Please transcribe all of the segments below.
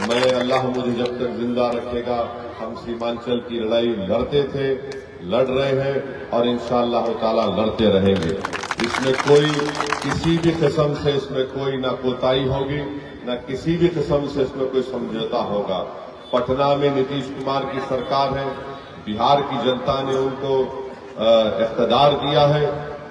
मैं अल्लाह मुझे जब तक जिंदा रखेगा, हम सीमांचल की लड़ाई लड़ते थे, लड़ रहे हैं और इंशाअल्लाह ताला लड़ते रहेंगे। इसमें कोई किसी भी किस्म से इसमें कोई ना कोताही होगी, न किसी भी किस्म से इसमें कोई समझौता होगा। पटना में नीतीश कुमार की सरकार है, बिहार की जनता ने उनको इख्तियार दिया है।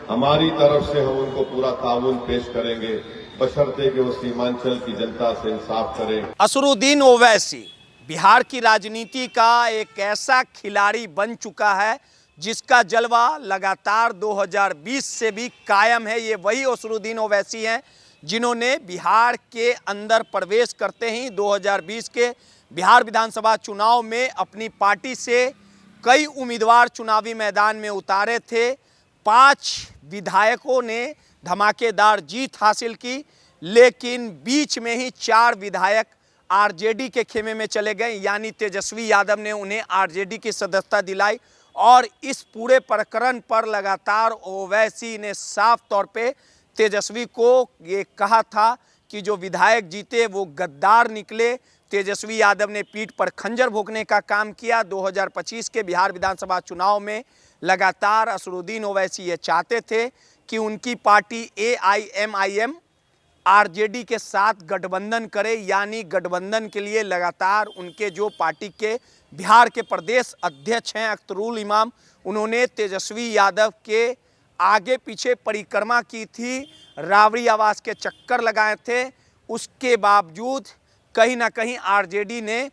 हमारी तरफ से हम उनको पूरा ताउन पेश करेंगे, बशर्ते कि वो सीमांचल की जनता से इंसाफ करें। असरुद्दीन ओवैसी बिहार की राजनीति का एक ऐसा खिलाड़ी बन चुका है जिसका जलवा लगातार 2020 से भी कायम है। ये वही असरुद्दीन ओवैसी हैं जिन्होंने बिहार के अंदर प्रवेश करते ही 2020 के बिहार विधानसभा चुनाव में अपनी पार्टी से कई उम्मीदवार चुनावी मैदान में उतारे थे। 5 विधायकों ने धमाकेदार जीत हासिल की, लेकिन बीच में ही 4 विधायक आरजेडी के खेमे में चले गए, यानी तेजस्वी यादव ने उन्हें आरजेडी की सदस्यता दिलाई। और इस पूरे प्रकरण पर लगातार ओवैसी ने साफ तौर पे तेजस्वी को ये कहा था कि जो विधायक जीते वो गद्दार निकले। तेजस्वी यादव ने पीठ पर खंजर भोंकने का काम किया। 2025 के बिहार विधानसभा चुनाव में लगातार असरुद्दीन ओवैसी ये चाहते थे कि उनकी पार्टी AIMIM आरजेडी के साथ गठबंधन करे, यानी गठबंधन के लिए लगातार उनके जो पार्टी के बिहार के प्रदेश अध्यक्ष हैं अख्तरुल इमाम, उन्होंने तेजस्वी यादव के आगे पीछे परिक्रमा की थी, राबड़ी आवास के चक्कर लगाए थे। उसके बावजूद कहीं ना कहीं आरजेडी ने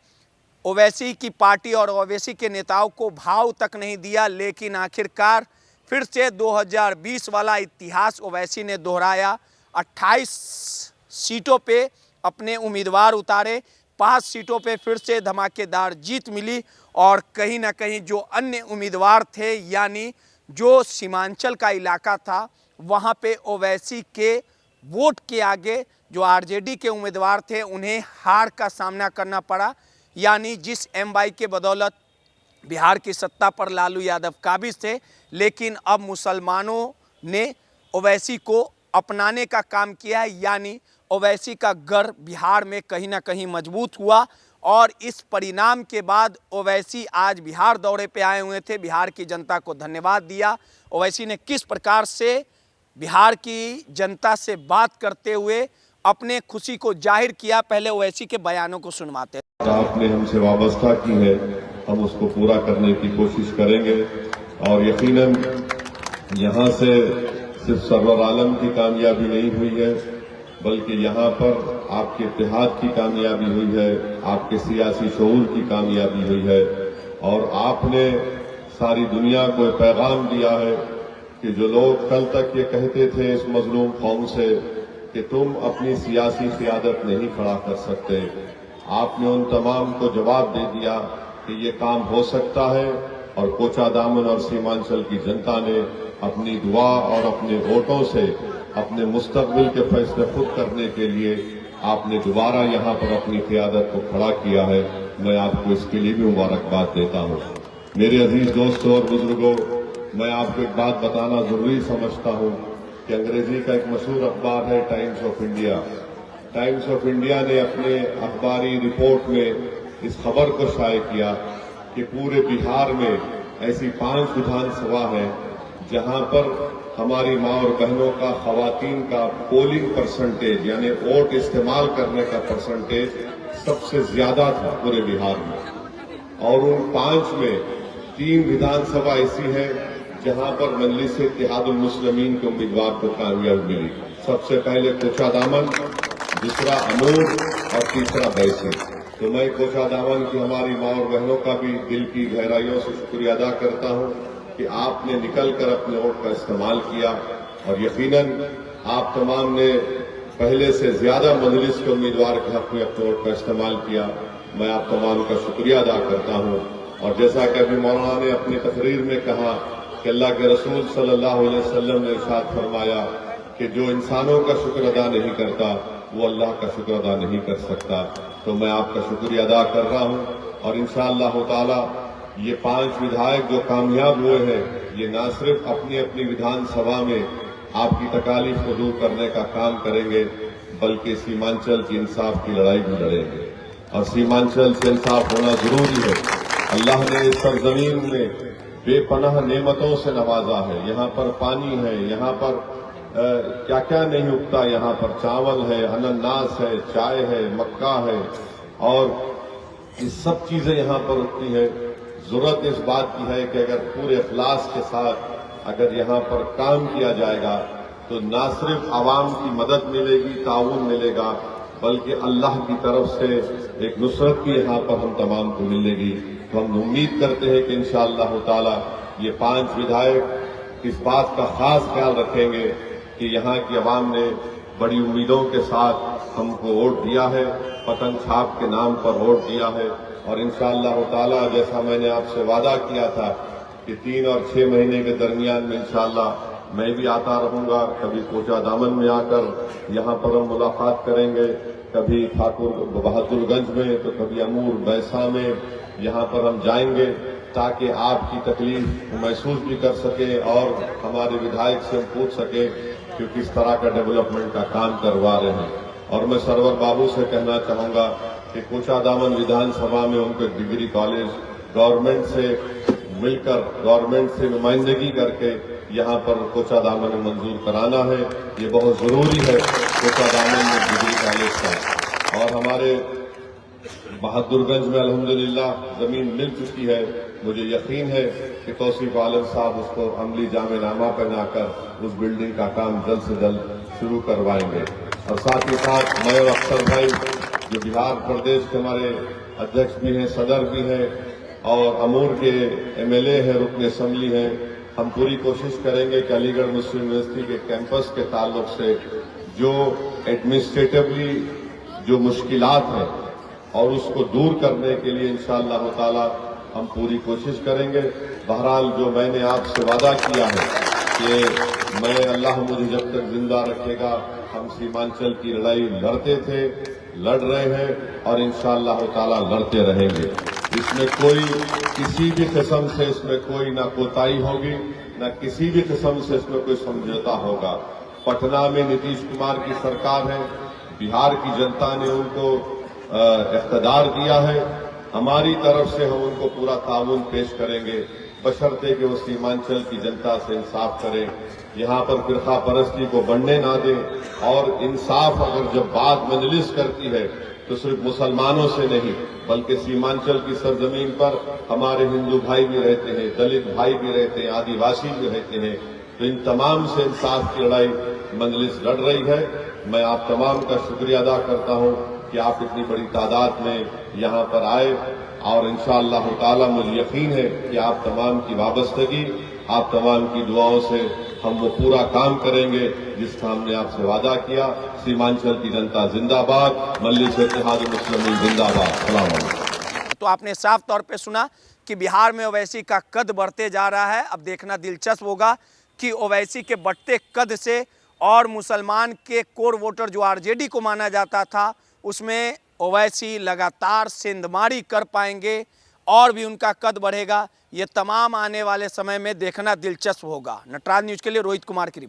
ओवैसी की पार्टी और ओवैसी के नेताओं को भाव तक नहीं दिया। लेकिन आखिरकार फिर से 2020 वाला इतिहास ओवैसी ने दोहराया। 28 सीटों पे अपने उम्मीदवार उतारे, 5 सीटों पे फिर से धमाकेदार जीत मिली। और कहीं ना कहीं जो अन्य उम्मीदवार थे, यानी जो सीमांचल का इलाका था, वहाँ पे ओवैसी के वोट के आगे जो आरजेडी के उम्मीदवार थे उन्हें हार का सामना करना पड़ा। यानी जिस MY के बदौलत बिहार की सत्ता पर लालू यादव काबिज थे, लेकिन अब मुसलमानों ने ओवैसी को अपनाने का काम किया है, यानी ओवैसी का गढ़ बिहार में कहीं ना कहीं मजबूत हुआ। और इस परिणाम के बाद ओवैसी आज बिहार दौरे पे आए हुए थे, बिहार की जनता को धन्यवाद दिया। ओवैसी ने किस प्रकार से बिहार की जनता से बात करते हुए अपने खुशी को जाहिर किया, पहले ओवैसी के बयानों को सुनवाते हैं। आपने हमसे वाबस्ता की है, हम उसको पूरा करने की कोशिश करेंगे। और यकीनन यहाँ से सिर्फ सरवर आलम की कामयाबी नहीं हुई है, बल्कि यहाँ पर आपके इत्तेहाद की कामयाबी हुई है, आपके सियासी शऊर की कामयाबी हुई है। और आपने सारी दुनिया को पैगाम दिया है कि जो लोग कल तक ये कहते थे इस मजलूम कौम से कि तुम अपनी सियासी क़ियादत नहीं खड़ा कर सकते, आपने उन तमाम को जवाब दे दिया कि ये काम हो सकता है। और कोचादामन और सीमांचल की जनता ने अपनी दुआ और अपने वोटों से अपने मुस्तकबिल के फैसले खुद करने के लिए आपने दोबारा यहाँ पर अपनी क़ियादत को खड़ा किया है। मैं आपको इसके लिए भी मुबारकबाद देता हूँ। मेरे अजीज दोस्तों और बुजुर्गों, मैं आपको एक बात बताना जरूरी समझता हूँ कि अंग्रेजी का एक मशहूर अखबार है times of India. Times of India ने अपने अखबारी रिपोर्ट में इस खबर को शाये किया कि पूरे बिहार में ऐसी 5 विधानसभा हैं जहां पर हमारी माँ और बहनों का, खवातीन का पोलिंग परसेंटेज यानी वोट इस्तेमाल करने का परसेंटेज सबसे ज्यादा था पूरे बिहार में। और उन 5 में 3 विधानसभा ऐसी है जहां पर मजलिस इत्तेहादुल मुस्लिमीन के उम्मीदवार को कामयाबी मिली। सबसे पहले कोचादामन, दूसरा अनूर और तीसरा बैसे। तो मैं कोचादामन की हमारी माँ और बहनों का भी दिल की गहराइयों से शुक्रिया अदा करता हूँ कि आपने निकलकर अपने वोट का इस्तेमाल किया। और यकीनन आप तमाम ने पहले से ज्यादा मजलिस के उम्मीदवार के हक में अपने वोट का इस्तेमाल किया। मैं आप तमाम का शुक्रिया अदा करता हूँ। और जैसा कि अभी मौलाना ने अपनी तकरीर में कहा कि अल्लाह के रसूल सल्लल्लाहु अलैहि वसल्लम ने इरशाद फरमाया कि जो इंसानों का शुक्र अदा नहीं करता वो अल्लाह का शुक्र अदा नहीं कर सकता। तो मैं आपका शुक्रिया अदा कर रहा हूँ। और इंशाअल्लाह ताला ये 5 विधायक जो कामयाब हुए हैं, ये न सिर्फ अपनी अपनी विधानसभा में आपकी तकालीफ को दूर करने का काम करेंगे, बल्कि सीमांचल की इंसाफ की लड़ाई भी लड़ेंगे। और सीमांचल से इंसाफ होना जरूरी है। अल्लाह ने इस सरजमीन में बेपनाह नेमतों से नवाजा है। यहाँ पर पानी है, यहाँ पर क्या क्या नहीं उगता। यहाँ पर चावल है, अनानास है, चाय है, मक्का है और ये सब चीजें यहाँ पर उगती है। जरूरत इस बात की है कि अगर पूरे इखलास के साथ अगर यहाँ पर काम किया जाएगा तो ना सिर्फ आवाम की मदद मिलेगी, ताउन मिलेगा, बल्कि अल्लाह की तरफ से एक नुसरत भी यहाँ पर हम तमाम को मिलेगी। तो हम उम्मीद करते हैं कि इंशाअल्लाह ताला ये 5 विधायक इस बात का खास ख्याल रखेंगे कि यहाँ की आवाम ने बड़ी उम्मीदों के साथ हमको वोट दिया है, पतंग छाप के नाम पर वोट दिया है। और इंशाअल्लाह ताला जैसा मैंने आपसे वादा किया था कि 3 और 6 महीने के दरमियान में इंशाअल्लाह मैं भी आता रहूंगा। कभी कोचा दामन में आकर यहाँ पर हम मुलाकात करेंगे, कभी ठाकुर बहादुरगंज में, तो कभी अमूर बैसा में यहाँ पर हम जाएंगे ताकि आपकी तकलीफ महसूस भी कर सके और हमारे विधायक से हम पूछ सके कि किस तरह का डेवलपमेंट का काम करवा रहे हैं। और मैं सरवर बाबू से कहना चाहूंगा कि कोचा दामन विधानसभा में उनको डिग्री कॉलेज गवर्नमेंट से मिलकर, गवर्नमेंट से नुमाइंदगी करके यहाँ पर कोचा दामन में मंजूर कराना है। ये बहुत जरूरी है कोचा दामन में डिग्री कॉलेज का। और हमारे बहादुरगंज में अल्हम्दुलिल्लाह जमीन मिल चुकी है। मुझे यकीन है कि तौसीफ आलम साहब उसको अमली जामेनामा पहनाकर उस बिल्डिंग का काम जल्द से जल्द शुरू करवाएंगे। और साथ ही साथ मैं और अख्तर भाई जो बिहार प्रदेश के हमारे अध्यक्ष भी हैं, सदर भी हैं और अमूर के MLA हैं, रुकन असम्बली हैं, हम पूरी कोशिश करेंगे कि अलीगढ़ मुस्लिम यूनिवर्सिटी के कैंपस के ताल्लुक से जो एडमिनिस्ट्रेटिवली जो मुश्किलात हैं और उसको दूर करने के लिए इंशाअल्लाह ताला हम पूरी कोशिश करेंगे। बहरहाल जो मैंने आपसे वादा किया है कि मैं, अल्लाह मुझे जब तक जिंदा रखेगा, हम सीमांचल की लड़ाई लड़ते थे, लड़ रहे हैं और इंशाअल्लाह ताला लड़ते रहेंगे। इसमें कोई किसी भी किस्म से इसमें कोई ना कोताही होगी, ना किसी भी किस्म से इसमें कोई समझौता होगा। पटना में नीतीश कुमार की सरकार है, बिहार की जनता ने उनको इख्तियार दिया है। हमारी तरफ से हम उनको पूरा ताउन पेश करेंगे, बशर्ते कि वो सीमांचल की जनता से इंसाफ करें, यहाँ पर फिरका परस्ती को बढ़ने ना दें। और इंसाफ अगर जब बात मजलिस करती है तो सिर्फ मुसलमानों से नहीं, बल्कि सीमांचल की सरजमीन पर हमारे हिंदू भाई भी रहते हैं, दलित भाई भी रहते हैं, आदिवासी भी रहते हैं। तो इन तमाम से इंसाफ की लड़ाई मजलिस लड़ रही है। मैं आप तमाम का शुक्रिया अदा करता हूं कि आप इतनी बड़ी तादाद में यहाँ पर आए और इंशाअल्लाह ताला मुझे यकीन है कि आप तमाम की वाबस्तगी, आप तमाम की दुआओं से हम वो पूरा काम करेंगे जिसका हमने आपसे वादा किया। सीमांचल की जनता जिंदाबाद, मजलिस इत्तेहाद मुस्लिमीन जिंदाबाद। सलाम अलैकुम। तो आपने साफ तौर पे सुना कि बिहार में ओवैसी का कद बढ़ते जा रहा है। अब देखना दिलचस्प होगा कि ओवैसी के बढ़ते कद से और मुसलमान के कोर वोटर जो RJD को माना जाता था, उसमें ओवैसी लगातार सेंधमारी कर पाएंगे और भी उनका कद बढ़ेगा। ये तमाम आने वाले समय में देखना दिलचस्प होगा। नटराज न्यूज़ के लिए रोहित कुमार की रिपोर्ट।